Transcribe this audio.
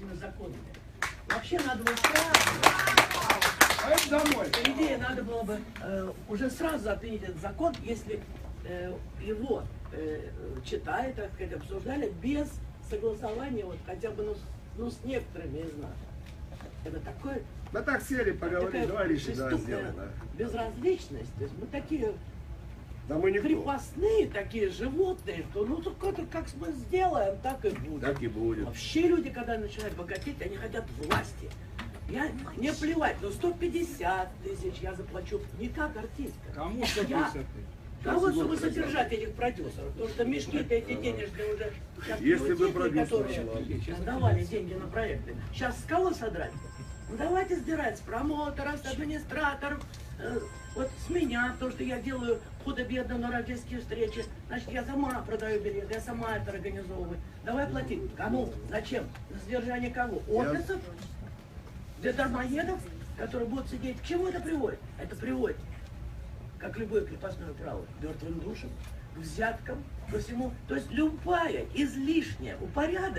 этими законами. Вообще надо было сразу, по идее, надо было бы уже сразу отменить этот закон, если его читают, так сказать, обсуждали без согласования, вот хотя бы с некоторыми из нас. Это такое. Мы так сели, поговорили, давай решим, давай сделаем. Да. Безразличность. То есть мы такие да мы крепостные, такие животные, что ну только как мы сделаем, так и будет. Так и будет. Вообще люди, когда начинают богатеть, они хотят власти. Мне плевать, но 150 тысяч я заплачу не как артистка. Кому 150 тысяч? Кого чтобы содержать этих продюсеров? Потому что мешки-то эти денежные уже... Если бы продюсер которые давали деньги на проекты. Сейчас с кого содрать? Ну давайте сдирать с промоутеров, с администраторов, вот с меня, потому что я делаю худо-бедно на родительские встречи. Значит, я сама продаю билеты, я сама это организовываю. Давай платить. Кому? Зачем? За содержание кого? Офисов? Для дармоедов, которые будут сидеть. К чему это приводит? Это приводит, как любое крепостное право, к мертвым душам, к взяткам, ко всему. То есть любая излишняя упорядоченность